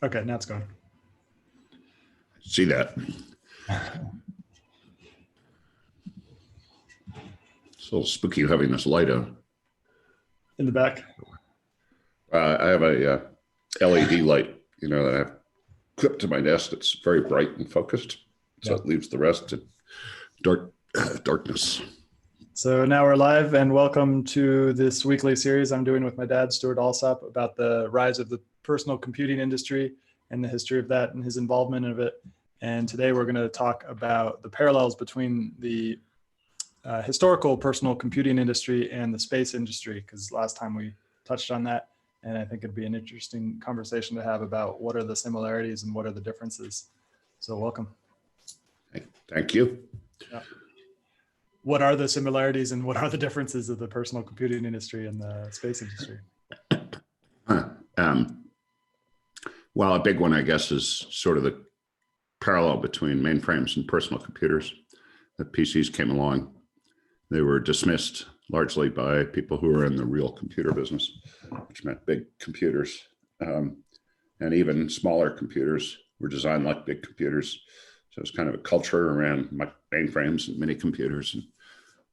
Okay, now it's going. See that? It's a little spooky having this light on. In the back. I have a LED light, that I have clipped to my desk. That's very bright and focused, so it leaves the rest in darkness. So now we're live, and welcome to this weekly series I'm doing with my dad, Stewart Alsops, about the rise of the personal computing industry and the history of that and his involvement of it. And today we're going to talk about the parallels between the historical personal computing industry and the space industry, because last time we touched on that, and I think it'd be an interesting conversation to have about what are the similarities and what are the differences. So welcome. Thank you. Yeah. What are the similarities and what are the differences of the personal computing industry and the space industry? Well, a big one, I guess, is sort of the parallel between mainframes and personal computers. The PCs came along. They were dismissed largely by people who were in the real computer business, which meant big computers. And even smaller computers were designed like big computers. So it's kind of a culture around mainframes and mini computers and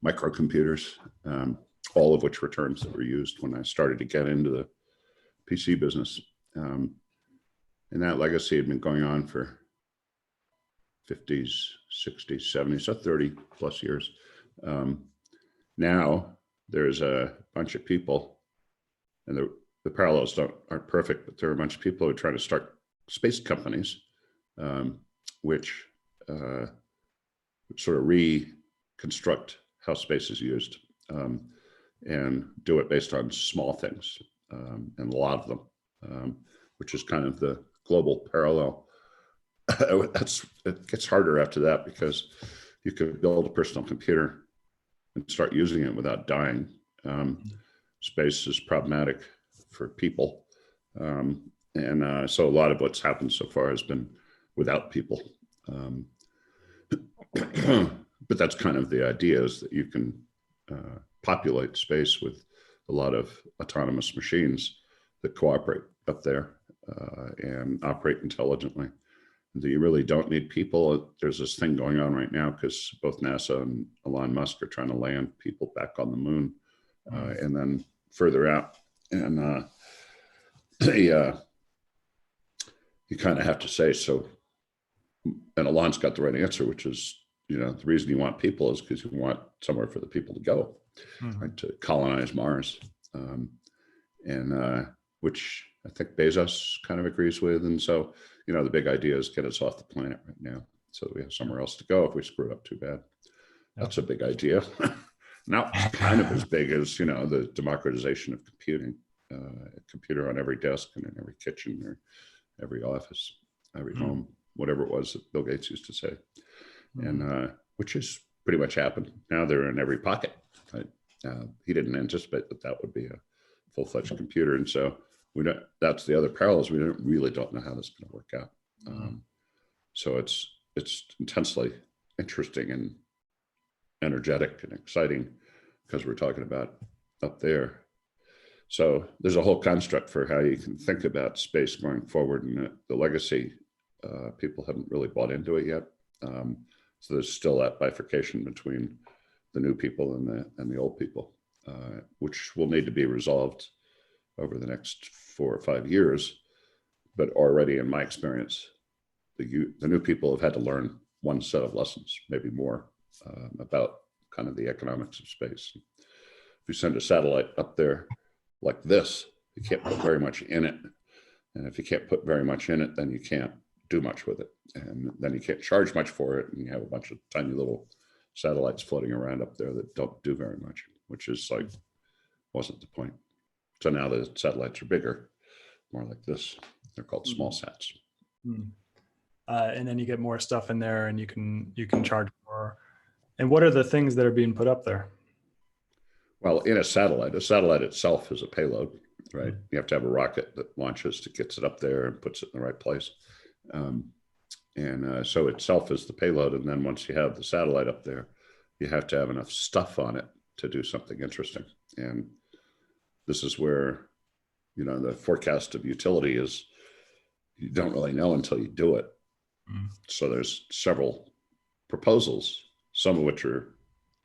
microcomputers, all of which were terms that were used when I started to get into the PC business. And that legacy had been going on for 50s, 60s, 70s, so 30 plus years. Now there's a bunch of people, and the parallels aren't perfect, but there are a bunch of people who are trying to start space companies, which sort of reconstruct how space is used and do it based on small things, and a lot of them, which is kind of the global parallel. It gets harder after that because you could build a personal computer and start using it without dying. Space is problematic for people. So a lot of what's happened so far has been without people. But that's kind of the idea, is that you can populate space with a lot of autonomous machines that cooperate up there and operate intelligently. That you really don't need people. There's this thing going on right now because both NASA and Elon Musk are trying to land people back on the moon and then further out. And you kind of have to say, so, and Elon's got the right answer, which is, the reason you want people is because you want somewhere for the people to go, right, to colonize Mars, which I think Bezos kind of agrees with. And so, the big idea is get us off the planet right now so that we have somewhere else to go if we screw it up too bad. That's a big idea. Now it's kind of as big as, the democratization of computing, a computer on every desk and in every kitchen or every office, every home, whatever it was that Bill Gates used to say. And which has pretty much happened. Now they're in every pocket. Right? He didn't anticipate that would be a full-fledged computer. And so that's the other parallels. We really don't know how this is going to work out. So it's intensely interesting and energetic and exciting because we're talking about up there. So there's a whole construct for how you can think about space going forward, and the legacy, people haven't really bought into it yet. So there's still that bifurcation between the new people and the old people, which will need to be resolved over the next 4 or 5 years. But already in my experience, the new people have had to learn one set of lessons, maybe more, about kind of the economics of space. If you send a satellite up there like this, you can't put very much in it. And if you can't put very much in it, then you can't do much with it. And then you can't charge much for it. And you have a bunch of tiny little satellites floating around up there that don't do very much, which is wasn't the point. So now the satellites are bigger, more like this. They're called small sats. And then you get more stuff in there, and you can charge more. And what are the things that are being put up there? Well, in a satellite itself is a payload, right? You have to have a rocket that launches to gets it up there and puts it in the right place. So itself is the payload. And then once you have the satellite up there, you have to have enough stuff on it to do something interesting. And this is where, the forecast of utility is, you don't really know until you do it. So there's several proposals, some of which are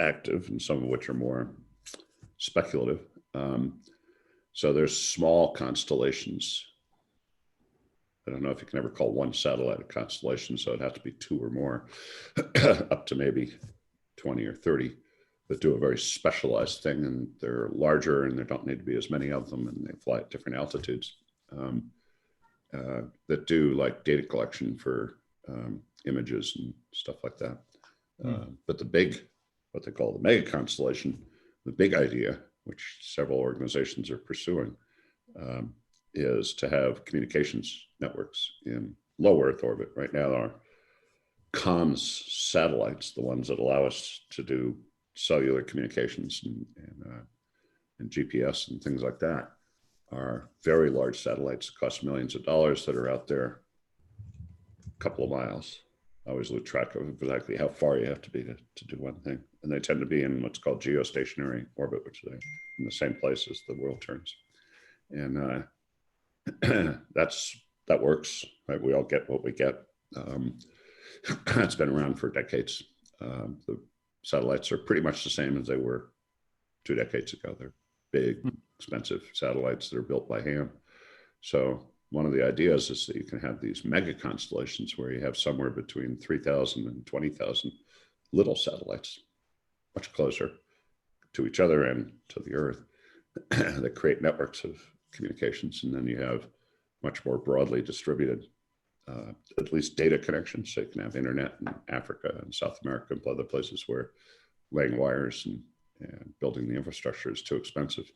active and some of which are more speculative. So there's small constellations. I don't know if you can ever call one satellite a constellation, so it'd have to be 2 or more, up to maybe 20 or 30, that do a very specialized thing, and they're larger and there don't need to be as many of them, and they fly at different altitudes, that do like data collection for images and stuff like that. But the big, what they call the mega constellation, the big idea, which several organizations are pursuing, is to have communications networks in low Earth orbit. Right now, our comms satellites, the ones that allow us to do cellular communications and GPS and things like that, are very large satellites, cost millions of dollars, that are out there a couple of miles. I always lose track of exactly how far you have to be to do one thing. And they tend to be in what's called geostationary orbit, which is in the same place as the world turns. And that works, right? We all get what we get. It's been around for decades. The satellites are pretty much the same as they were 2 decades ago. They're big, expensive satellites that are built by hand. So one of the ideas is that you can have these mega constellations where you have somewhere between 3,000 and 20,000 little satellites, much closer to each other and to the Earth, that create networks of communications. And then you have much more broadly distributed, at least data connections. So you can have internet in Africa and South America and other places where laying wires and building the infrastructure is too expensive.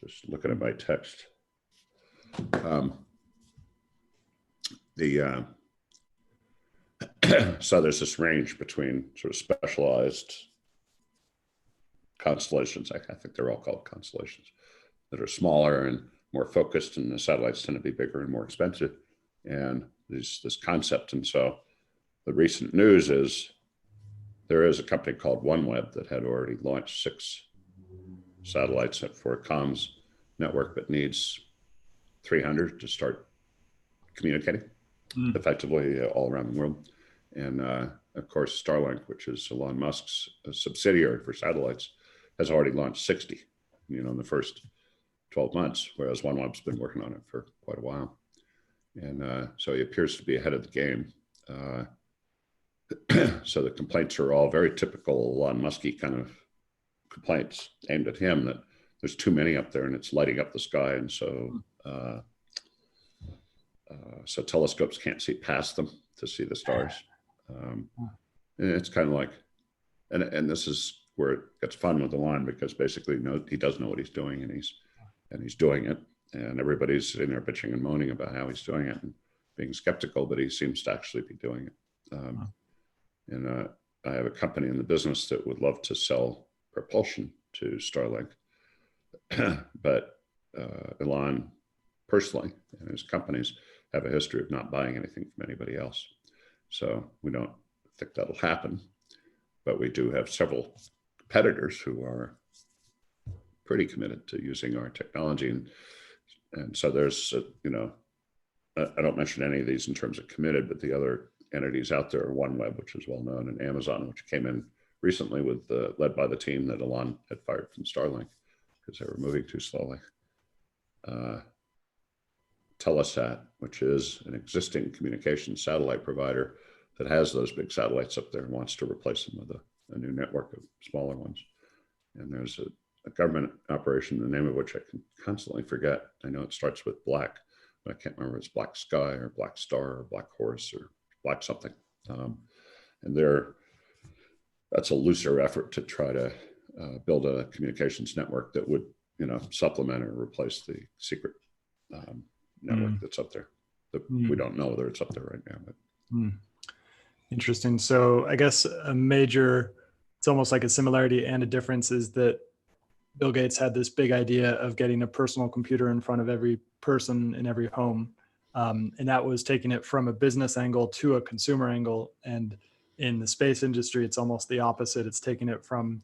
Just looking at my text, so there's this range between sort of specialized constellations. I think they're all called constellations, that are smaller and more focused, and the satellites tend to be bigger and more expensive. And there's this concept. And so the recent news is there is a company called OneWeb that had already launched 6 satellites for a comms network, but needs 300 to start communicating effectively all around the world. And of course, Starlink, which is Elon Musk's subsidiary for satellites, has already launched 60, in the first 12 months, whereas OneWeb's been working on it for quite a while. And so he appears to be ahead of the game. So the complaints are all very typical Elon Musky kind of complaints aimed at him, that there's too many up there and it's lighting up the sky. And so, so telescopes can't see past them to see the stars. And it's kind of like, and this is where it gets fun with Elon, because basically he does know what he's doing, and he's doing it. And everybody's sitting there bitching and moaning about how he's doing it and being skeptical, but he seems to actually be doing it. And I have a company in the business that would love to sell propulsion to Starlink, but Elon personally and his companies have a history of not buying anything from anybody else. So we don't think that'll happen, but we do have several competitors who are pretty committed to using our technology. And so there's, I don't mention any of these in terms of committed, but the other entities out there are OneWeb, which is well known, and Amazon, which came in recently with led by the team that Elon had fired from Starlink because they were moving too slowly. Telesat, which is an existing communication satellite provider that has those big satellites up there and wants to replace them with a new network of smaller ones. And there's a government operation, the name of which I can constantly forget. I know it starts with black, but I can't remember if it's Black Sky or Black Star or Black Horse or Black something. And that's a looser effort to try to build a communications network that would, supplement or replace the secret network that's up there. We don't know whether it's up there right now. But. Interesting. So I guess it's almost like a similarity and a difference is that Bill Gates had this big idea of getting a personal computer in front of every person in every home. And that was taking it from a business angle to a consumer angle. And in the space industry, it's almost the opposite. It's taking it from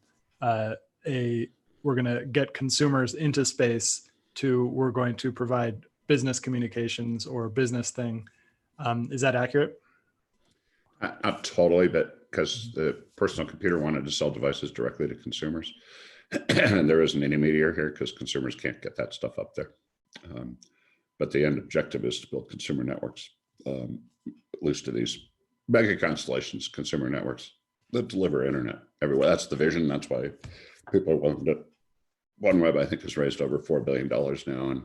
we're going to get consumers into space to we're going to provide business communications or business thing. Is that accurate? Not totally, but because the personal computer wanted to sell devices directly to consumers. And there is an intermediary here because consumers can't get that stuff up there. But the end objective is to build consumer networks, at least to these mega constellations, consumer networks that deliver internet everywhere. That's the vision. That's why people are willing to. OneWeb, I think, has raised over $4 billion now, and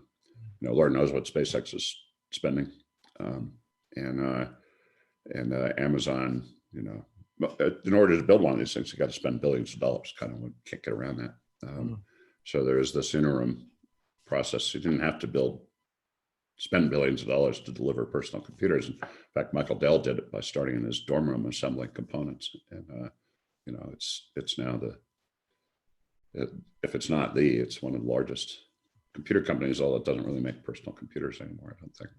Lord knows what SpaceX is spending, and Amazon. In order to build one of these things, you got to spend billions of dollars. Kind of can't get around that. So there is this interim process. You didn't have to spend billions of dollars to deliver personal computers. In fact, Michael Dell did it by starting in his dorm room assembling components, and it's now if it's not it's one of the largest computer companies, although it doesn't really make personal computers anymore, I don't think.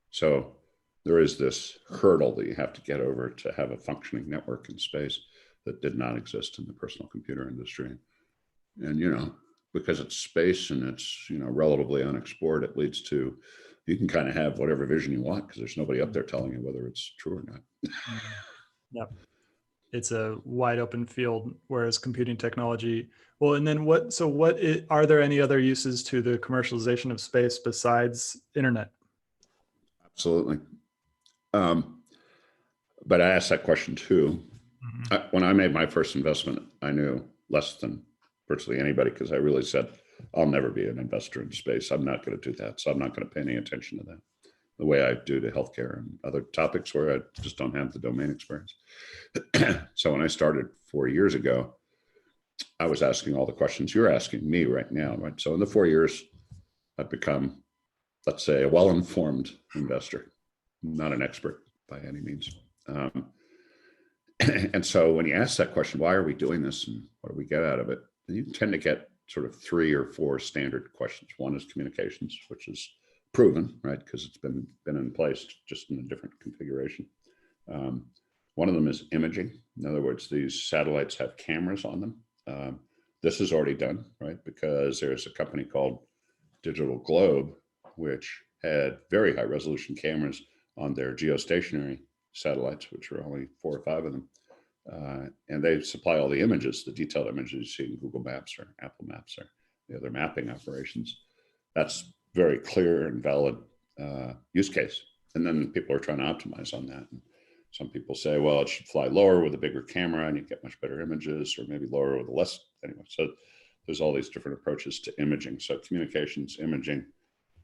So there is this hurdle that you have to get over to have a functioning network in space that did not exist in the personal computer industry. And, because it's space and it's, relatively unexplored, it leads to, you can kind of have whatever vision you want because there's nobody up there telling you whether it's true or not. Yep. It's a wide open field, whereas computing technology, well, and then are there any other uses to the commercialization of space besides internet? Absolutely. But I asked that question too. When I made my first investment, I knew less than virtually anybody because I really said, I'll never be an investor in space. I'm not going to do that. So I'm not going to pay any attention to that the way I do to healthcare and other topics where I just don't have the domain experience. So when I started 4 years ago, I was asking all the questions you're asking me right now. Right. So in the 4 years, I've become, let's say, a well-informed investor, not an expert by any means. And so when you ask that question, why are we doing this and what do we get out of it? You tend to get sort of 3 or 4 standard questions. One is communications, which is proven, right? Because it's been in place just in a different configuration. One of them is imaging. In other words, these satellites have cameras on them. This is already done, right? Because there's a company called Digital Globe, which had very high resolution cameras on their geostationary satellites, which are only 4 or 5 of them. And they supply all the images, the detailed images you see in Google Maps or Apple Maps or the other mapping operations. That's very clear and valid use case. And then people are trying to optimize on that. And some people say, well, it should fly lower with a bigger camera and you get much better images, or maybe lower with less. Anyway, so there's all these different approaches to imaging. So communications, imaging,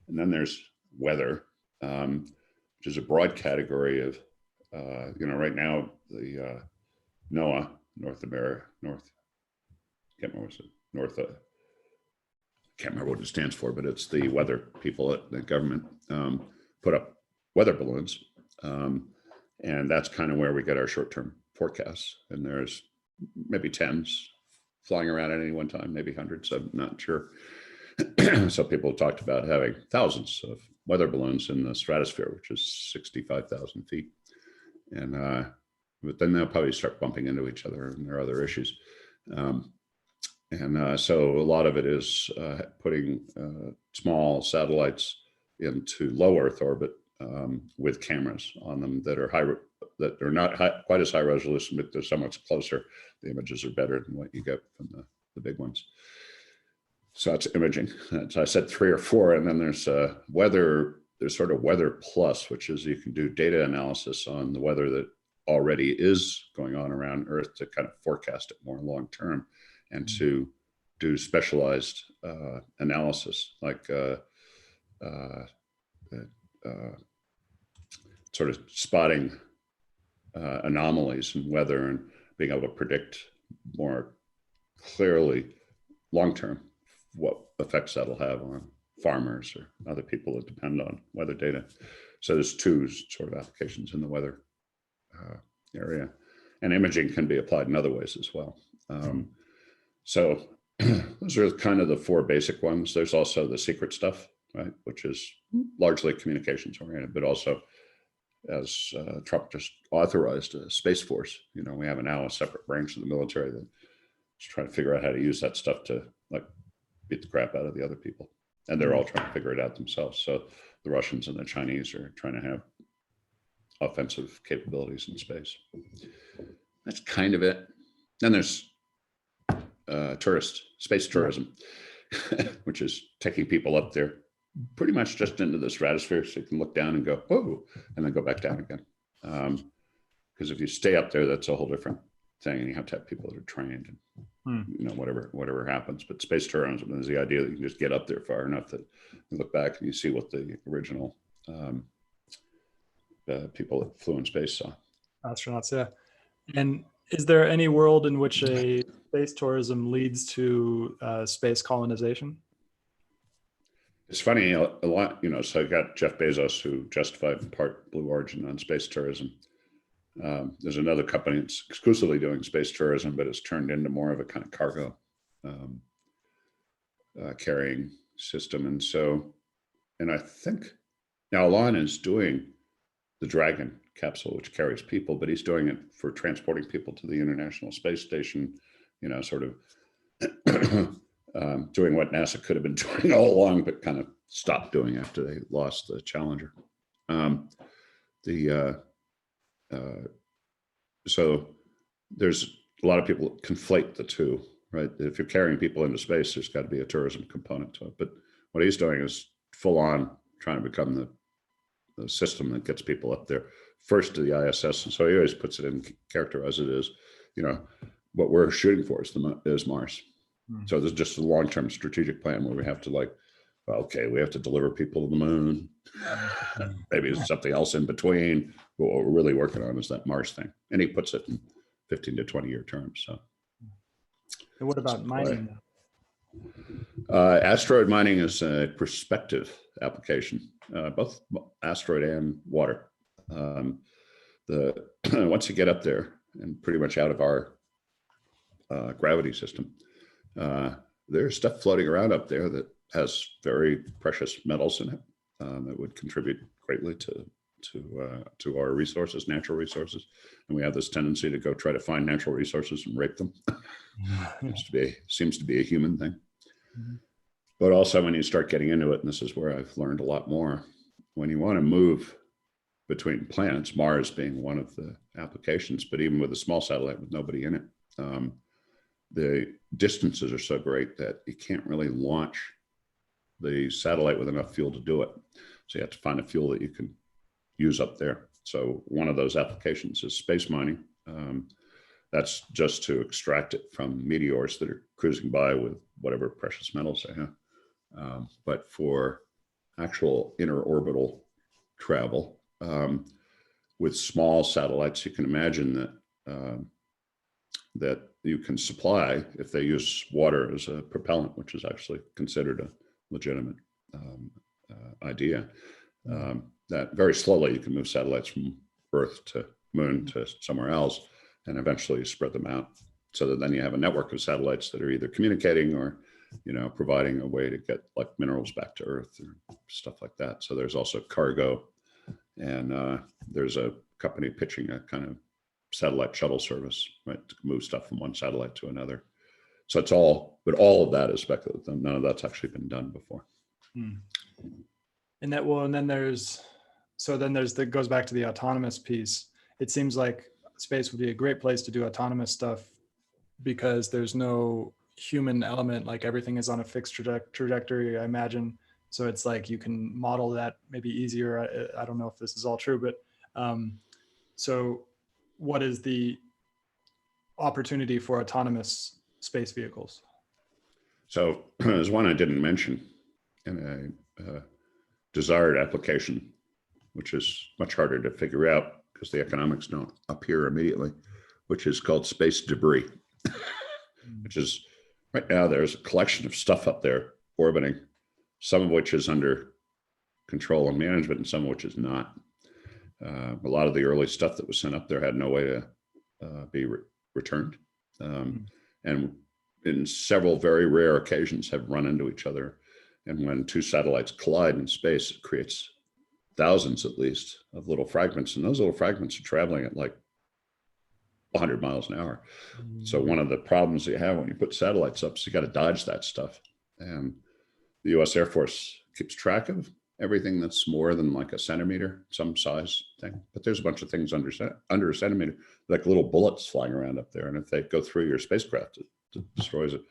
and then there's weather, which is a broad category of, right now, the NOAA, can't remember what it stands for, but it's the weather people at the government, put up weather balloons. And that's kind of where we get our short-term forecasts. And there's maybe tens flying around at any one time, maybe hundreds, I'm not sure. So people talked about having thousands of weather balloons in the stratosphere, which is 65,000 feet. And but then they'll probably start bumping into each other, and there are other issues. So a lot of it is putting small satellites into low Earth orbit with cameras on them that are not quite as high resolution, but they're so much closer. The images are better than what you get from the big ones. So that's imaging. So I said 3 or 4, and then there's weather. There's sort of weather plus, which is you can do data analysis on the weather that already is going on around Earth to kind of forecast it more long term, and to do specialized analysis, like sort of spotting anomalies in weather and being able to predict more clearly long term what effects that'll have on farmers or other people that depend on weather data. So there's 2 sort of applications in the weather area, and imaging can be applied in other ways as well. So those are kind of the 4 basic ones. There's also the secret stuff, right, which is largely communications oriented, but also, as Trump just authorized a Space Force, we have now a separate branch of the military that's trying to figure out how to use that stuff to, like, beat the crap out of the other people. And they're all trying to figure it out themselves. So the Russians and the Chinese are trying to have offensive capabilities in space. That's kind of it. Then there's space tourism, which is taking people up there pretty much just into the stratosphere so you can look down and go, whoa, and then go back down again. Because if you stay up there, that's a whole different thing, and you have to have people that are trained and whatever happens. But space tourism is the idea that you can just get up there far enough that you look back and you see what the original people that flew in space saw. Astronauts, yeah. And is there any world in which a space tourism leads to space colonization? It's funny, a lot, so I got Jeff Bezos, who justified in part Blue Origin on space tourism. There's another company that's exclusively doing space tourism, but it's turned into more of a kind of cargo carrying system. And I think now Elon is doing the Dragon capsule, which carries people, but he's doing it for transporting people to the International Space Station, sort of doing what NASA could have been doing all along, but kind of stopped doing after they lost the Challenger. So there's a lot of people that conflate the two, right? If you're carrying people into space, there's got to be a tourism component to it. But what he's doing is full on trying to become the system that gets people up there first to the ISS. And so he always puts it in character as it is, what we're shooting for is Mars. So there's just a long-term strategic plan where we have to we have to deliver people to the moon. Maybe it's something else in between. But what we're really working on is that Mars thing. And he puts it in 15 to 20-year terms. So. And what about mining? Asteroid mining is a prospective application, both asteroid and water. Once you get up there and pretty much out of our gravity system, there's stuff floating around up there that has very precious metals in it that would contribute greatly to our resources, natural resources. And we have this tendency to go try to find natural resources and rape them. Seems to be a human thing. Mm-hmm. But also when you start getting into it, and this is where I've learned a lot more, when you want to move between planets, Mars being one of the applications, but even with a small satellite with nobody in it, the distances are so great that you can't really launch the satellite with enough fuel to do it. So you have to find a fuel that you can use up there. So one of those applications is space mining. That's just to extract it from meteors that are cruising by with whatever precious metals they have. But for actual interorbital travel, with small satellites, you can imagine that you can supply, if they use water as a propellant, which is actually considered a legitimate idea, that very slowly you can move satellites from Earth to Moon to somewhere else, and eventually spread them out so that then you have a network of satellites that are either communicating or, providing a way to get like minerals back to Earth or stuff like that. So there's also cargo, and there's a company pitching a kind of satellite shuttle service, right, to move stuff from one satellite to another. So it's all of that is speculative. None of that's actually been done before. And then there's that goes back to the autonomous piece. It seems like space would be a great place to do autonomous stuff because there's no human element, like everything is on a fixed trajectory, I imagine. So it's like you can model that maybe easier. I don't know if this is all true, but so what is the opportunity for autonomous space vehicles? So there's one I didn't mention in a desired application, which is much harder to figure out because the economics don't appear immediately, which is called space debris, which is right now there's a collection of stuff up there orbiting, some of which is under control and management and some of which is not. A lot of the early stuff that was sent up there had no way to be returned. And in several very rare occasions have run into each other. And when two satellites collide in space, it creates thousands at least of little fragments. And those little fragments are traveling at like 100 miles an hour. So one of the problems you have when you put satellites up is you got to dodge that stuff. And the US Air Force keeps track of everything that's more than like a centimeter, some size thing. But there's a bunch of things under a centimeter, like little bullets flying around up there. And if they go through your spacecraft, it destroys it.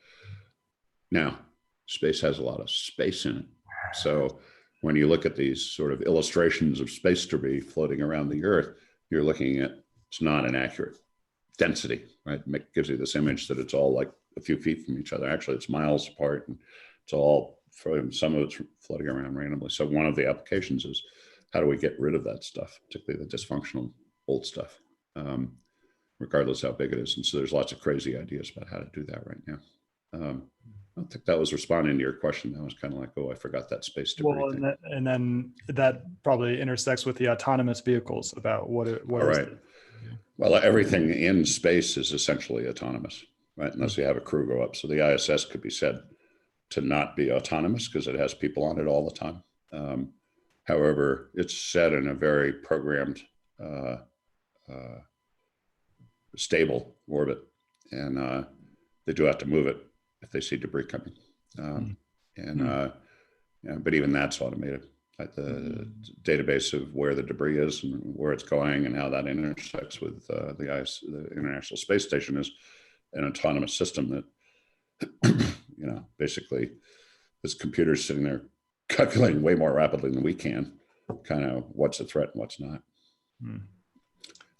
Now, space has a lot of space in it. So when you look at these sort of illustrations of space debris floating around the Earth, you're looking at, it's not an accurate density, right? It gives you this image that it's all like a few feet from each other. Actually, it's miles apart, and it's all, some of it's floating around randomly. So one of the applications is, how do we get rid of that stuff, particularly the dysfunctional old stuff, regardless how big it is? And so there's lots of crazy ideas about how to do that right now. I don't think that was responding to your question. That was kind of like, oh, I forgot that space debris Well, thing. and then that probably intersects with the autonomous vehicles about what All right. Well, everything in space is essentially autonomous, right? Unless you have a crew go up. So the ISS could be said to not be autonomous because it has people on it all the time. However, it's set in a very programmed, stable orbit, and they do have to move it if they see debris coming. But even that's automated. Like the database of where the debris is and where it's going and how that intersects with the International Space Station is an autonomous system that, basically this computer's sitting there calculating way more rapidly than we can, kind of what's a threat and what's not.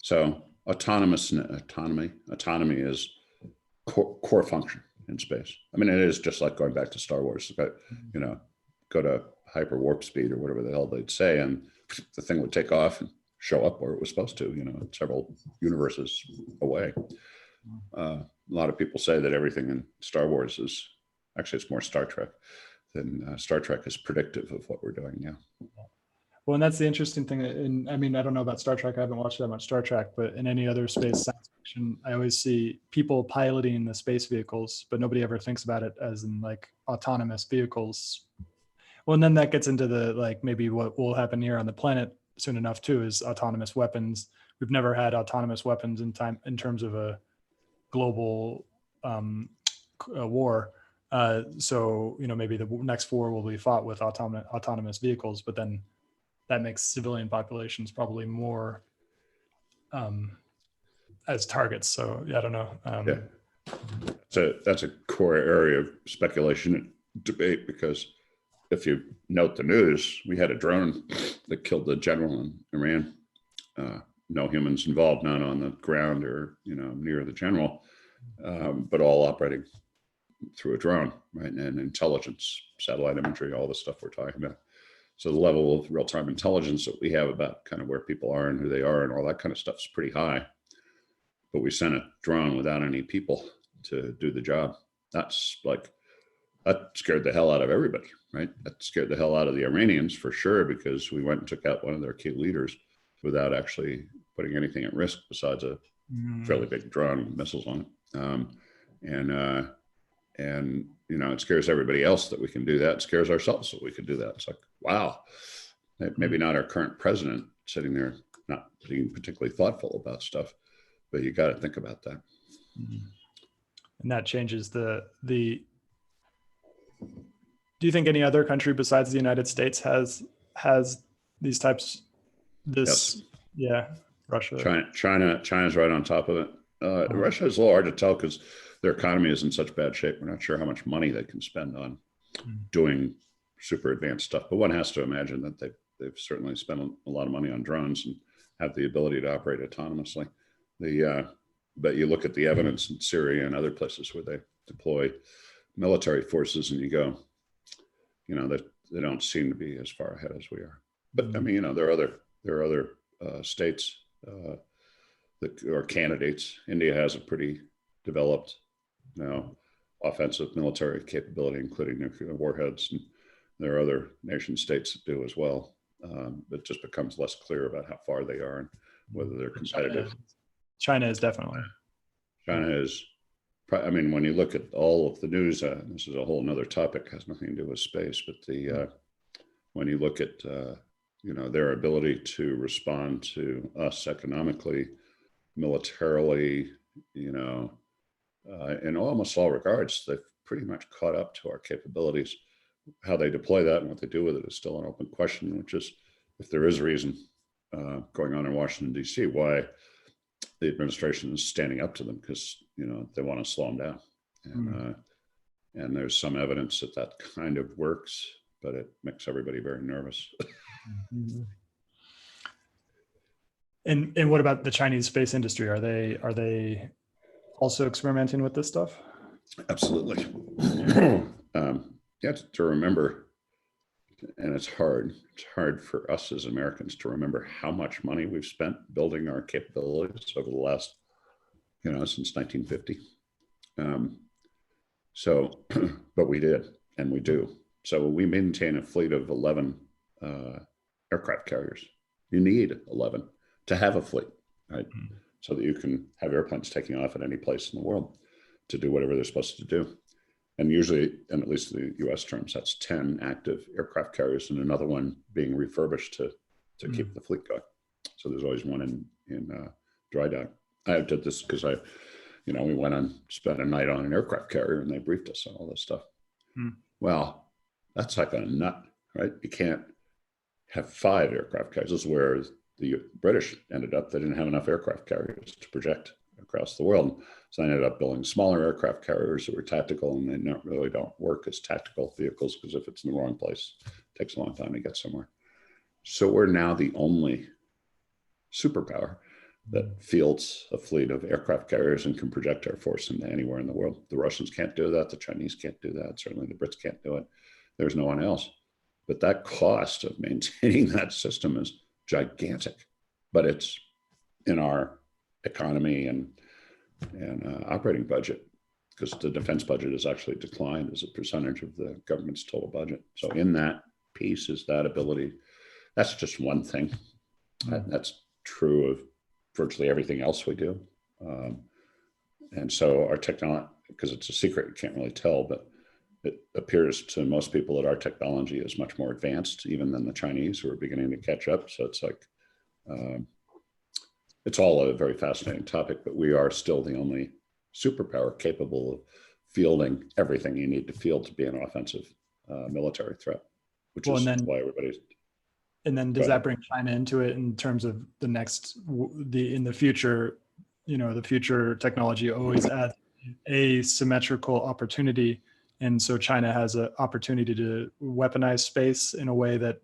So autonomy is core function in space. I mean, it is just like going back to Star Wars, go to hyper warp speed or whatever the hell they'd say, and the thing would take off and show up where it was supposed to, several universes away. A lot of people say that everything in Star Wars is, actually it's more Star Trek than Star Trek is predictive of what we're doing now. Well, and that's the interesting thing. And I mean, I don't know about Star Trek. I haven't watched that much Star Trek, but in any other space science fiction, I always see people piloting the space vehicles, but nobody ever thinks about it as in like autonomous vehicles. Well, and then that gets into the, like, maybe what will happen here on the planet soon enough too, is autonomous weapons. We've never had autonomous weapons in terms of a global war. So, maybe the next war will be fought with autonomous vehicles, but then that makes civilian populations probably more as targets. So yeah, I don't know. So that's a core area of speculation and debate, because if you note the news, we had a drone that killed the general in Iran. No humans involved, none on the ground or near the general, but all operating through a drone, right? And intelligence, satellite imagery, all the stuff we're talking about. So the level of real-time intelligence that we have about kind of where people are and who they are and all that kind of stuff is pretty high. But we sent a drone without any people to do the job. That scared the hell out of everybody, right? That scared the hell out of the Iranians for sure, because we went and took out one of their key leaders without actually putting anything at risk besides a fairly big drone with missiles on it. And it scares everybody else that we can do that. It scares ourselves that we can do that. It's like, wow, maybe not our current president sitting there not being particularly thoughtful about stuff, but you got to think about that. And that changes the. Do you think any other country besides the United States has these types? Yes. Yeah, Russia. China's right on top of it. Russia is a little hard to tell because their economy is in such bad shape. We're not sure how much money they can spend on doing super advanced stuff. But one has to imagine that they've certainly spent a lot of money on drones and have the ability to operate autonomously. But you look at the evidence in Syria and other places where they deploy military forces, and you go, they don't seem to be as far ahead as we are. But I mean, there are other states that are candidates. India has a pretty developed offensive military capability, including nuclear warheads, and there are other nation states that do as well. It just becomes less clear about how far they are and whether they're competitive. China is definitely. China is. I mean, when you look at all of the news, this is a whole nother topic, has nothing to do with space, but when you look at their ability to respond to us economically, militarily, in almost all regards, they've pretty much caught up to our capabilities. How they deploy that and what they do with it is still an open question, which is if there is a reason going on in Washington, D.C., why the administration is standing up to them, because, you know, they want to slow them down. And there's some evidence that that kind of works, but it makes everybody very nervous. And what about the Chinese space industry? Are they also experimenting with this stuff? Absolutely. You have to remember, and it's hard for us as Americans to remember how much money we've spent building our capabilities over the last, you know, since 1950. But we did, and we do. So we maintain a fleet of 11 aircraft carriers. You need 11 to have a fleet, right? So that you can have airplanes taking off at any place in the world to do whatever they're supposed to do. And usually, and at least in the US terms, that's 10 active aircraft carriers and another one being refurbished to keep the fleet going. So there's always one in dry dock. I did this because we went and spent a night on an aircraft carrier and they briefed us on all this stuff. Well, that's like a nut, right? You can't have 5 aircraft carriers. This is where the British ended up. They didn't have enough aircraft carriers to project across the world. So they ended up building smaller aircraft carriers that were tactical, and they really don't work as tactical vehicles because if it's in the wrong place, it takes a long time to get somewhere. So we're now the only superpower that fields a fleet of aircraft carriers and can project our force into anywhere in the world. The Russians can't do that. The Chinese can't do that. Certainly the Brits can't do it. There's no one else. But that cost of maintaining that system is gigantic. But it's in our economy and operating budget, because the defense budget has actually declined as a percentage of the government's total budget. So in that piece is that ability. That's just one thing. That's true of virtually everything else we do. And so our technology, because it's a secret, you can't really tell, but it appears to most people that our technology is much more advanced even than the Chinese, who are beginning to catch up. So it's like, it's all a very fascinating topic, but we are still the only superpower capable of fielding everything you need to field to be an offensive military threat, which is why everybody's. And then does that bring China into it in terms of in the future, the future technology always adds a symmetrical opportunity. And so China has an opportunity to weaponize space in a way that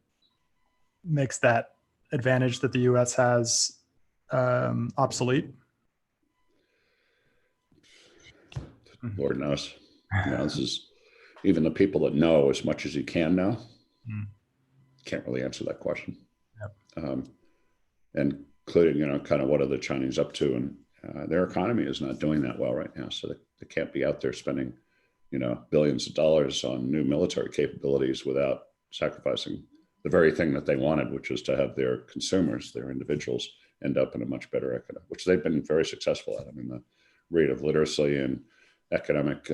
makes that advantage that the US has obsolete? Lord knows. This is even the people that know as much as you can know. Can't really answer that question. And including, kind of what are the Chinese up to? And their economy is not doing that well right now. So they can't be out there spending, billions of dollars on new military capabilities without sacrificing the very thing that they wanted, which is to have their consumers, their individuals, end up in a much better economy, which they've been very successful at. I mean, the rate of literacy and economic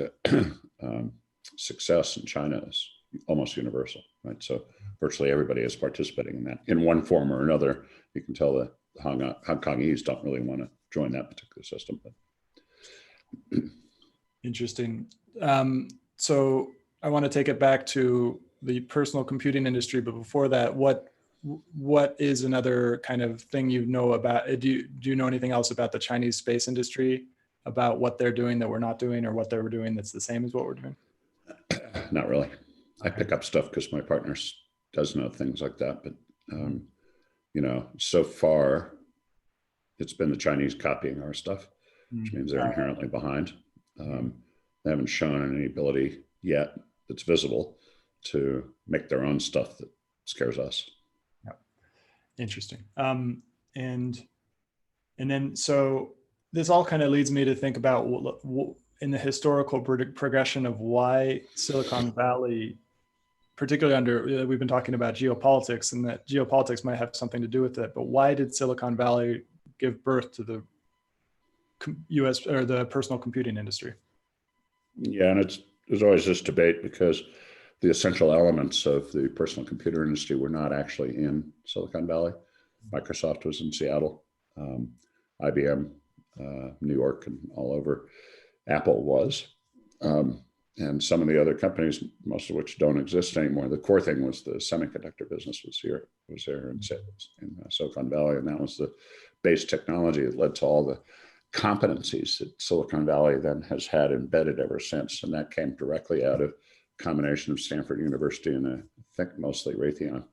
success in China is almost universal, right? So virtually everybody is participating in that in one form or another. You can tell the Hong Kongese don't really want to join that particular system. But. Interesting. So I want to take it back to the personal computing industry, but before that, what is another kind of thing you know about? Do you know anything else about the Chinese space industry, about what they're doing that we're not doing, or what they were doing that's the same as what we're doing? Not really. I pick up stuff because my partner does know things like that, but so far it's been the Chinese copying our stuff, which means they're inherently behind. They haven't shown any ability yet that's visible to make their own stuff that scares us. Yeah. Interesting. And then, so this all kind of leads me to think about in the historical progression of why Silicon Valley, particularly we've been talking about geopolitics, and that geopolitics might have something to do with it, but why did Silicon Valley give birth to the US or the personal computing industry? Yeah, and there's always this debate because the essential elements of the personal computer industry were not actually in Silicon Valley. Microsoft was in Seattle, IBM, New York, and all over. Apple was. and some of the other companies, most of which don't exist anymore. The core thing was the semiconductor business was there in Silicon Valley, and that was the base technology that led to all the competencies that Silicon Valley then has had embedded ever since, and that came directly out of a combination of Stanford University and I think mostly Raytheon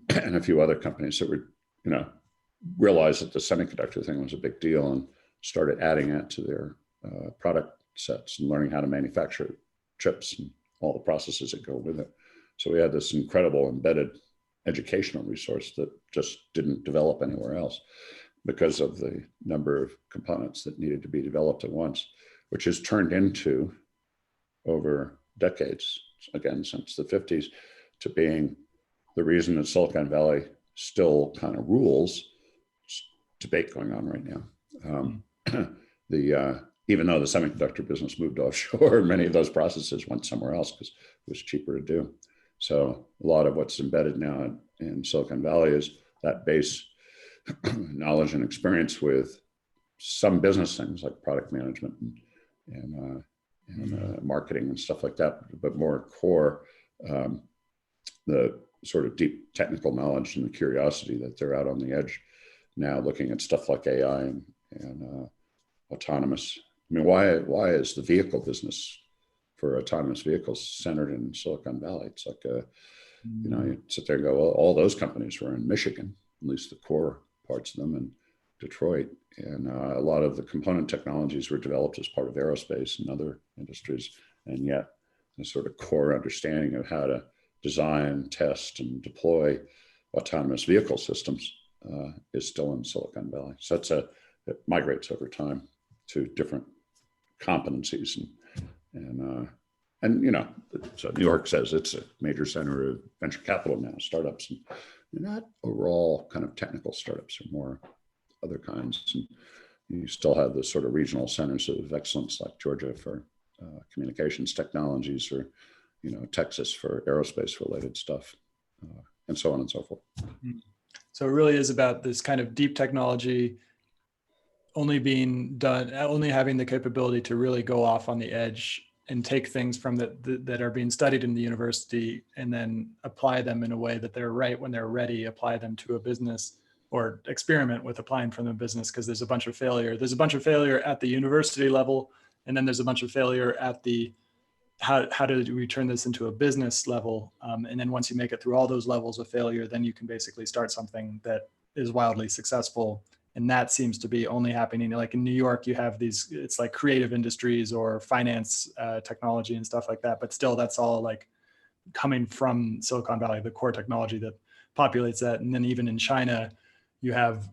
and a few other companies that were, realized that the semiconductor thing was a big deal and started adding that to their product sets and learning how to manufacture chips and all the processes that go with it. So we had this incredible embedded educational resource that just didn't develop anywhere else because of the number of components that needed to be developed at once, which has turned into, over decades, again, since the 50s, to being the reason that Silicon Valley still kind of rules. Debate going on right now. Even though the semiconductor business moved offshore, many of those processes went somewhere else because it was cheaper to do. So a lot of what's embedded now in Silicon Valley is that base knowledge and experience with some business things like product management and marketing and stuff like that, but more core, the sort of deep technical knowledge and the curiosity that they're out on the edge now looking at stuff like AI and autonomous. I mean, why is the vehicle business for autonomous vehicles centered in Silicon Valley? It's like, you sit there and go, well, all those companies were in Michigan, at least the core parts of them, and Detroit. And a lot of the component technologies were developed as part of aerospace and other industries. And yet the sort of core understanding of how to design, test, and deploy autonomous vehicle systems is still in Silicon Valley. So it migrates over time to different competencies and so New York says it's a major center of venture capital now, startups, and they're not overall kind of technical startups, or more other kinds. And you still have the sort of regional centers of excellence like Georgia for communications technologies, or Texas for aerospace related stuff, and so on and so forth. So it really is about this kind of deep technology only being done, only having the capability to really go off on the edge and take things from that are being studied in the university and then apply them in a way that they're right when they're ready, apply them to a business, or experiment with applying from the business, because there's a bunch of failure. There's a bunch of failure at the university level, and then there's a bunch of failure at the how do we turn this into a business level? And then once you make it through all those levels of failure, then you can basically start something that is wildly successful. And that seems to be only happening, like in New York, you have these, it's like creative industries or finance, technology and stuff like that. But still, that's all like coming from Silicon Valley, the core technology that populates that. And then even in China, you have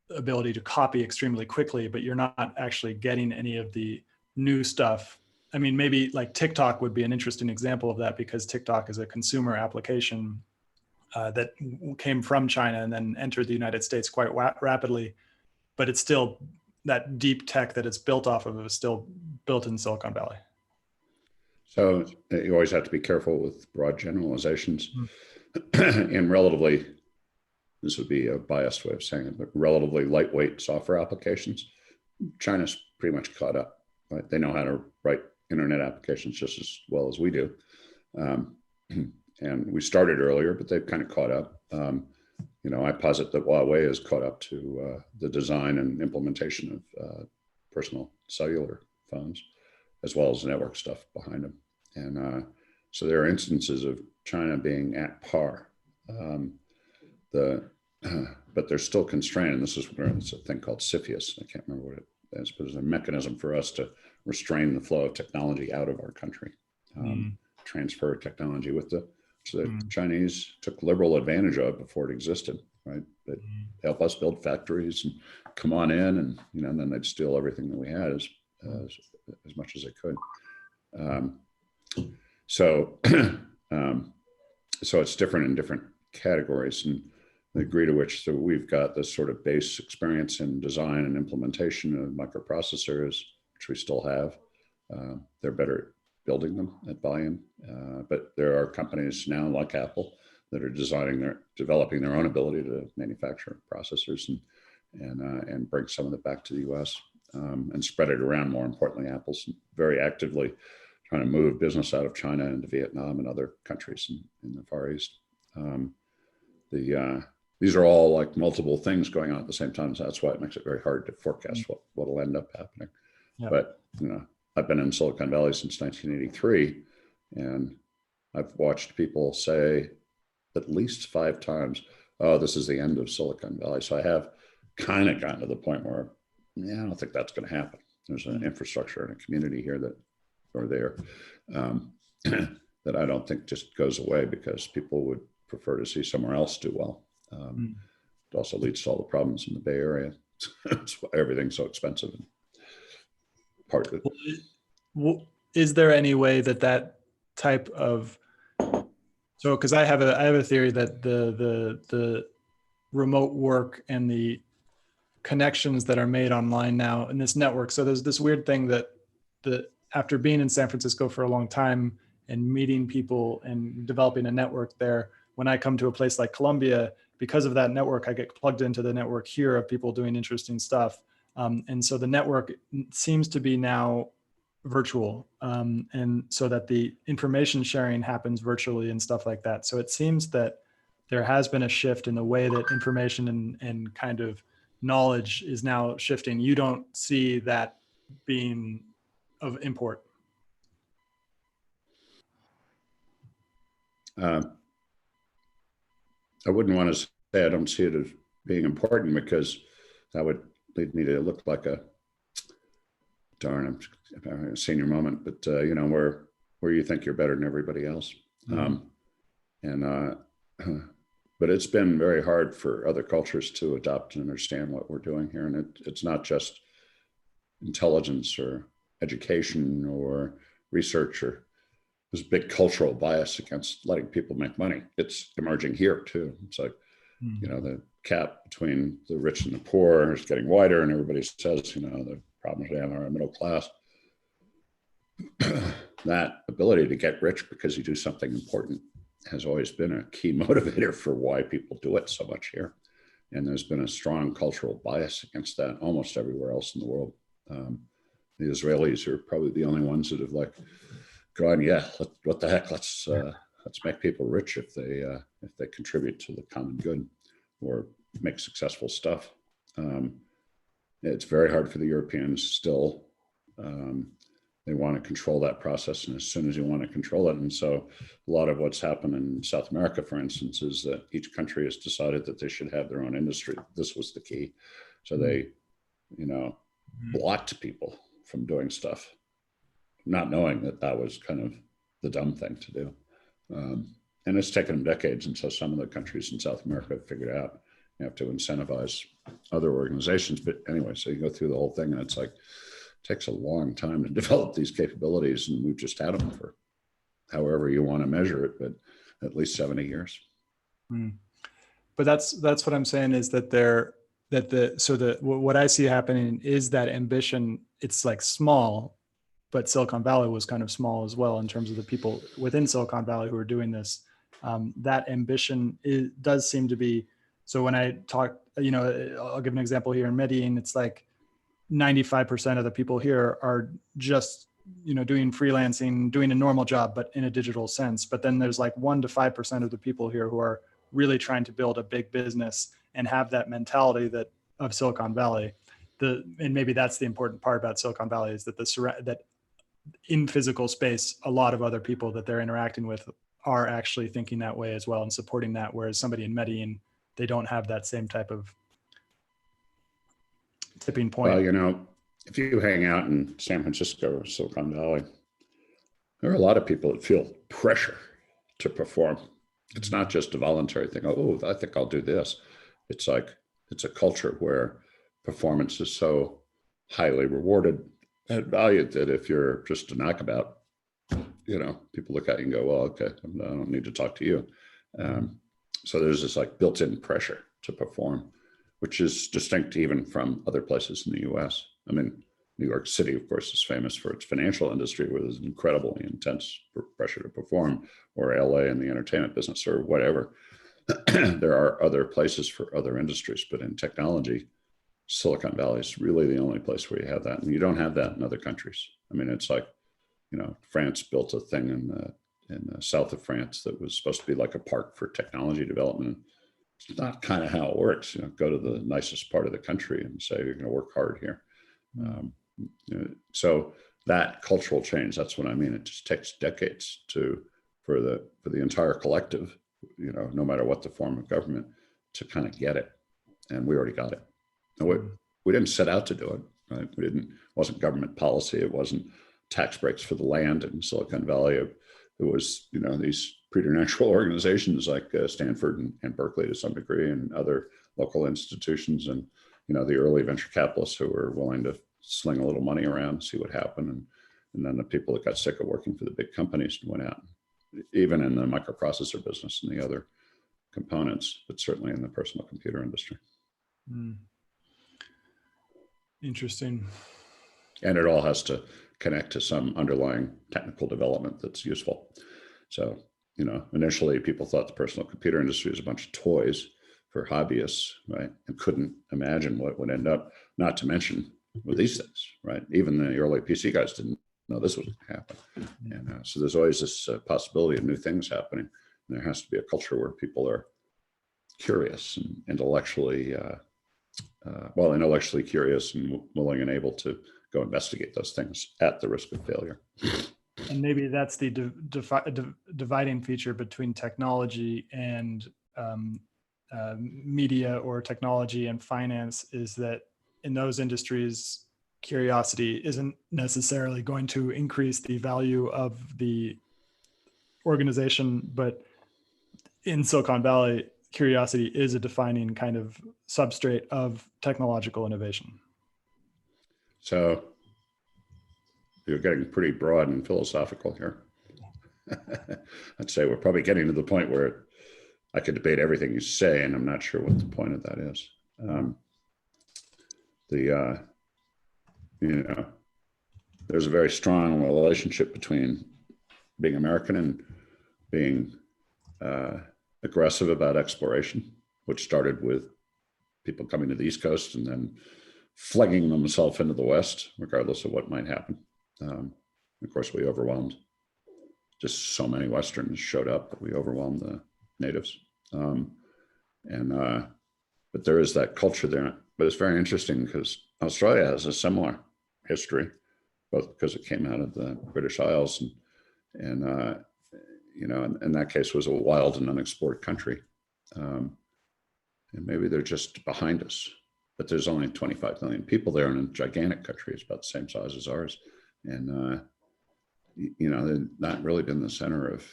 the ability to copy extremely quickly, but you're not actually getting any of the new stuff. I mean, maybe like TikTok would be an interesting example of that, because TikTok is a consumer application that came from China and then entered the United States quite rapidly. But it's still, that deep tech that it's built off of is still built in Silicon Valley. So you always have to be careful with broad generalizations. And relatively, this would be a biased way of saying it, but relatively lightweight software applications, China's pretty much caught up. Right? They know how to write internet applications just as well as we do. And we started earlier, but they've kind of caught up. I posit that Huawei has caught up to the design and implementation of personal cellular phones, as well as network stuff behind them. And so there are instances of China being at par. But they're still constrained, and this is where it's a thing called CFIUS. I can't remember what it is, but it's a mechanism for us to restrain the flow of technology out of our country, transfer technology with the Chinese took liberal advantage of before it existed, right? They help us build factories and come on in, and and then they'd steal everything that we had as much as they could. So it's different in different categories, and the degree to which we've got this sort of base experience in design and implementation of microprocessors, which we still have. They're better building them at volume, but there are companies now like Apple that are developing their own ability to manufacture processors and bring some of it back to the U.S. And spread it around. More importantly, Apple's very actively trying to move business out of China into Vietnam and other countries in the Far East. These are all like multiple things going on at the same time. So that's why it makes it very hard to forecast what will end up happening. Yep. But I've been in Silicon Valley since 1983, and I've watched people say at least 5 times, "Oh, this is the end of Silicon Valley." So I have kind of gotten to the point where, I don't think that's going to happen. There's an infrastructure and a community here that that I don't think just goes away because people would prefer to see somewhere else do well. It also leads to all the problems in the Bay Area. Everything's so expensive. And part of it. Is there any way that type of, so because I have a theory that the remote work and the connections that are made online now in this network. So there's this weird thing that after being in San Francisco for a long time and meeting people and developing a network there, when I come to a place like Colombia, because of that network, I get plugged into the network here of people doing interesting stuff. And so the network seems to be now virtual. And so that the information sharing happens virtually and stuff like that. So it seems that there has been a shift in the way that information and kind of knowledge is now shifting. You don't see that being of import. I wouldn't want to say I don't see it as being important, because that would lead me to look like I'm having a senior moment, but where you think you're better than everybody else. But it's been very hard for other cultures to adopt and understand what we're doing here. And it's not just intelligence or education or research, or there's a big cultural bias against letting people make money. It's emerging here too. It's like, the gap between the rich and the poor is getting wider, and everybody says, the problems we have in our middle class. That ability to get rich because you do something important has always been a key motivator for why people do it so much here. And there's been a strong cultural bias against that almost everywhere else in the world. The Israelis are probably the only ones that have gone, what the heck, let's make people rich if they contribute to the common good or make successful stuff. It's very hard for the Europeans still. They want to control that process, and as soon as you want to control it, and so a lot of what's happened in South America, for instance, is that each country has decided that they should have their own industry. This was the key. So they, blocked people from doing stuff, not knowing that was kind of the dumb thing to do. And it's taken them decades. And so some of the countries in South America have figured out you have to incentivize other organizations. But anyway, so you go through the whole thing, and it's like, it takes a long time to develop these capabilities. And we've just had them for however you want to measure it, but at least 70 years. But that's what I'm saying, is that what I see happening is that ambition, it's like small, but Silicon Valley was kind of small as well in terms of the people within Silicon Valley who are doing this. That ambition does seem to be, so when I talk, I'll give an example here in Medellin, it's like 95% of the people here are just, doing freelancing, doing a normal job, but in a digital sense. But then there's like 1 to 5% of the people here who are really trying to build a big business and have that mentality of Silicon Valley. And maybe that's the important part about Silicon Valley, is that that in physical space, a lot of other people that they're interacting with are actually thinking that way as well and supporting that. Whereas somebody in Medellin, they don't have that same type of tipping point. Well, if you hang out in San Francisco or Silicon Valley, there are a lot of people that feel pressure to perform. It's not just a voluntary thing. Oh, I think I'll do this. It's like, it's a culture where performance is so highly rewarded and valued that if you're just a knockabout, people look at you and go, well, okay, I don't need to talk to you. So there's this like built-in pressure to perform, which is distinct even from other places in the US. I mean, New York City, of course, is famous for its financial industry, where there's incredibly intense pressure to perform, or LA in the entertainment business or whatever. There are other places for other industries, but in technology, Silicon Valley is really the only place where you have that. And you don't have that in other countries. I mean, it's like France built a thing in the south of France that was supposed to be like a park for technology development. It's not kind of how it works. Go to the nicest part of the country and say you're going to work hard here. So that cultural change, that's what I mean. It just takes decades for the entire collective, no matter what the form of government, to kind of get it. And we already got it. No, we didn't set out to do it, right? It wasn't government policy. It wasn't tax breaks for the land in Silicon Valley. It was, these preternatural organizations like Stanford and Berkeley to some degree, and other local institutions, and the early venture capitalists who were willing to sling a little money around, see what happened, and then the people that got sick of working for the big companies and went out, even in the microprocessor business and the other components, but certainly in the personal computer industry. Interesting. And it all has to connect to some underlying technical development that's useful. So, initially people thought the personal computer industry was a bunch of toys for hobbyists, right? And couldn't imagine what would end up, not to mention with these things, right? Even the early PC guys didn't know this was going to happen. And so there's always this possibility of new things happening. And there has to be a culture where people are curious and intellectually curious and willing and able to go investigate those things at the risk of failure. And maybe that's the dividing feature between technology and media, or technology and finance, is that in those industries, curiosity isn't necessarily going to increase the value of the organization, but in Silicon Valley, curiosity is a defining kind of substrate of technological innovation. So you're getting pretty broad and philosophical here. I'd say we're probably getting to the point where I could debate everything you say, and I'm not sure what the point of that is. There's a very strong relationship between being American and being aggressive about exploration, which started with people coming to the East Coast and then flinging themselves into the West, regardless of what might happen. Of course, we overwhelmed. Just so many Westerns showed up that we overwhelmed the natives. But there is that culture there. But it's very interesting because Australia has a similar history, both because it came out of the British Isles and in that case was a wild and unexplored country. And maybe they're just behind us, but there's only 25 million people there in a gigantic country. It's about the same size as ours. And, they've not really been the center of,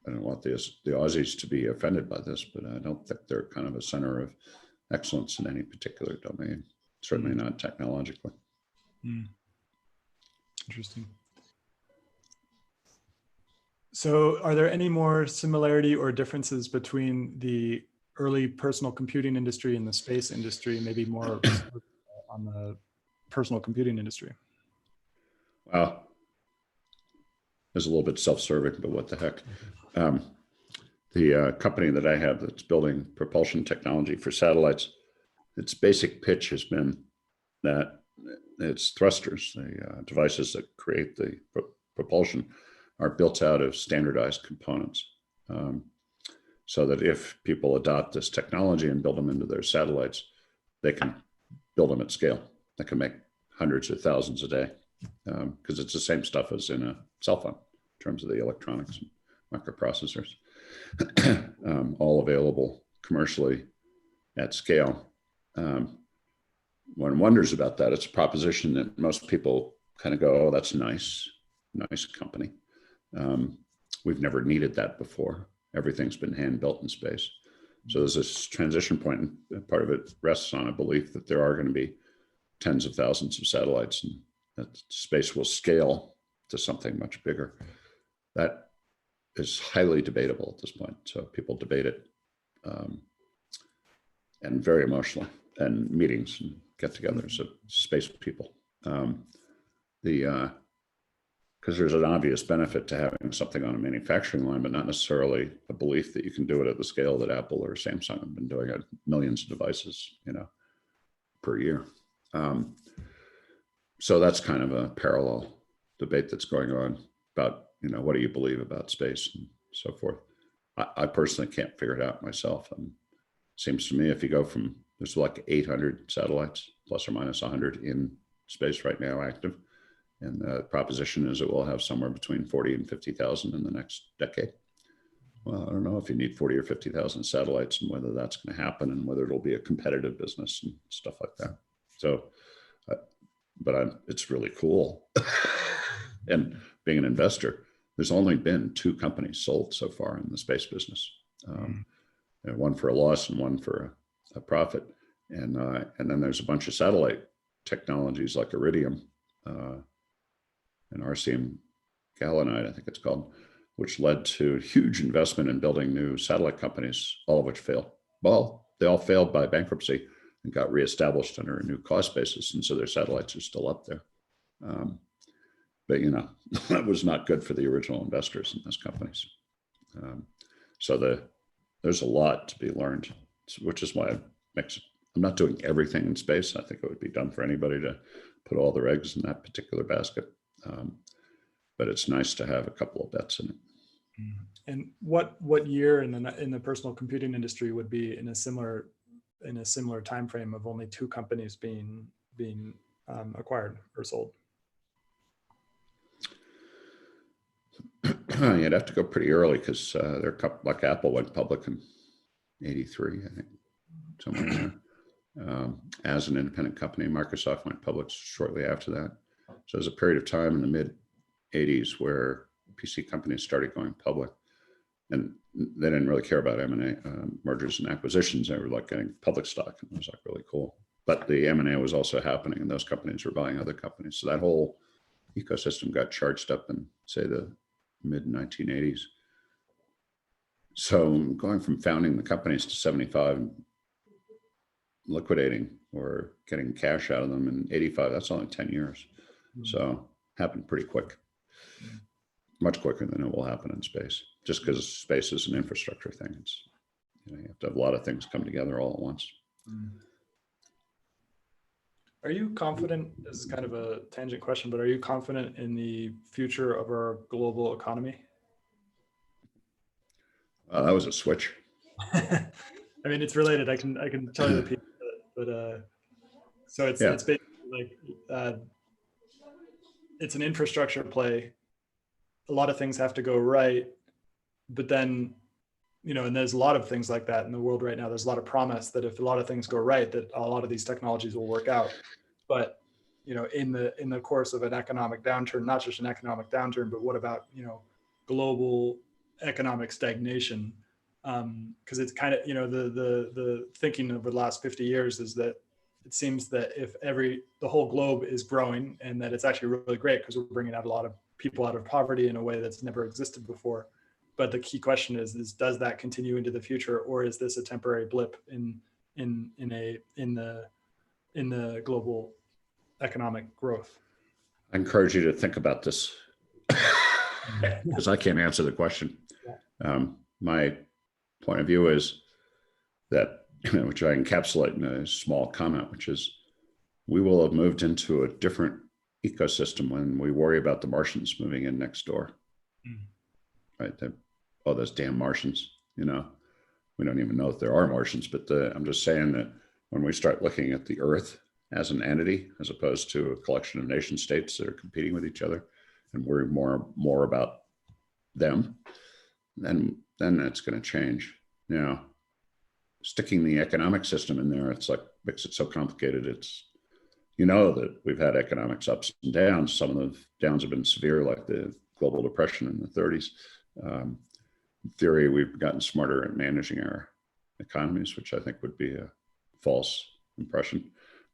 I don't want the Aussies to be offended by this, but I don't think they're kind of a center of excellence in any particular domain, certainly not technologically. Interesting. So are there any more similarity or differences between the early personal computing industry and the space industry, maybe more on the personal computing industry? Well, it's a little bit self-serving, but what the heck. The company that I have that's building propulsion technology for satellites, its basic pitch has been that its thrusters, the devices that create the propulsion, are built out of standardized components. So that if people adopt this technology and build them into their satellites, they can build them at scale. They can make hundreds or thousands a day because it's the same stuff as in a cell phone in terms of the electronics and microprocessors, all available commercially at scale. One wonders about that. It's a proposition that most people kind of go, oh, that's nice company. We've never needed that before. Everything's been hand built in space. So there's this transition point, and part of it rests on a belief that there are going to be tens of thousands of satellites and that space will scale to something much bigger. That is highly debatable at this point. So people debate it and very emotionally, and meetings and get-togethers of space people. Because there's an obvious benefit to having something on a manufacturing line, but not necessarily a belief that you can do it at the scale that Apple or Samsung have been doing it, millions of devices, per year. So that's kind of a parallel debate that's going on about, what do you believe about space and so forth. I personally can't figure it out myself. Seems to me if you go from, there's like 800 satellites, plus or minus 100 in space right now active. And the proposition is it will have somewhere between 40 and 50,000 in the next decade. Well, I don't know if you need 40 or 50,000 satellites and whether that's going to happen and whether it'll be a competitive business and stuff like that. So, it's really cool. And being an investor, there's only been 2 companies sold so far in the space business. One for a loss and one for a profit. And then there's a bunch of satellite technologies like Iridium and RCM Galanite, I think it's called, which led to huge investment in building new satellite companies, all of which failed. Well, they all failed by bankruptcy and got reestablished under a new cost basis. And so their satellites are still up there. But, that was not good for the original investors in those companies. So there's a lot to be learned, which is why I'm not doing everything in space. I think it would be dumb for anybody to put all their eggs in that particular basket. But it's nice to have a couple of bets in it. And what year in the personal computing industry would be in a similar time frame of only 2 companies being acquired or sold? You'd have to go pretty early because they're like Apple went public in '83, I think, somewhere in there. As an independent company, Microsoft went public shortly after that. So there's a period of time in the mid '80s where PC companies started going public, and they didn't really care about M&A, mergers and acquisitions. They were like getting public stock, and it was like really cool. But the M&A was also happening, and those companies were buying other companies. So that whole ecosystem got charged up in, say, the mid 1980s. So going from founding the companies to 75 and liquidating or getting cash out of them in 85, that's only 10 years. So happened pretty quick, much quicker than it will happen in space, just because space is an infrastructure thing. It's, you have to have a lot of things come together all at once. Are you confident, this is kind of a tangent question, but are you confident in the future of our global economy? That was a switch. I mean, it's related. I can tell you the piece, but so it's basically like it's an infrastructure play. A lot of things have to go right, but then, and there's a lot of things like that in the world right now. There's a lot of promise that if a lot of things go right, that a lot of these technologies will work out. But, in the course of an economic downturn, not just an economic downturn, but what about, global economic stagnation? Because it's kind of, the thinking over the last 50 years is that it seems that if the whole globe is growing, and that it's actually really great because we're bringing out a lot of people out of poverty in a way that's never existed before. But the key question is does that continue into the future, or is this a temporary blip in the global economic growth? I encourage you to think about this because I can't answer the question. My point of view is that, which I encapsulate in a small comment, which is we will have moved into a different ecosystem when we worry about the Martians moving in next door. Right? Those damn Martians, we don't even know if there are Martians, but I'm just saying that when we start looking at the Earth as an entity, as opposed to a collection of nation states that are competing with each other, and worry more about them, then it's going to change. Sticking the economic system in there, it's like makes it so complicated. It's, that we've had economics ups and downs. Some of the downs have been severe, like the global depression in the 30s. In theory, we've gotten smarter at managing our economies, which I think would be a false impression.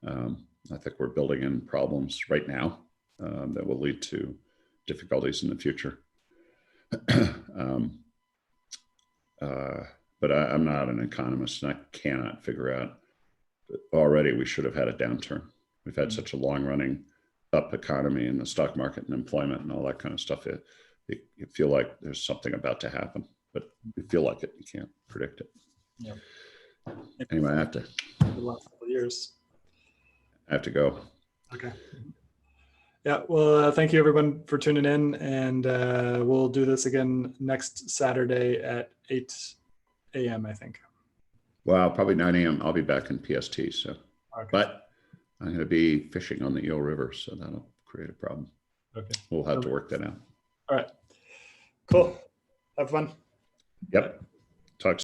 I think we're building in problems right now that will lead to difficulties in the future. But I'm not an economist, and I cannot figure out. Already, we should have had a downturn. We've had such a long-running up economy in the stock market and employment and all that kind of stuff. You feel like there's something about to happen, but you feel like it. You can't predict it. Yeah. Anyway, I have to. The last couple of years. I have to go. Okay. Yeah, well, thank you everyone for tuning in, and we'll do this again next Saturday at 8 a.m. I think. Well, probably 9 a.m. I'll be back in PST. So, Okay. but I'm going to be fishing on the Eel River, so that'll create a problem. Okay. We'll have to work that out. All right. Cool. Have fun. Yep.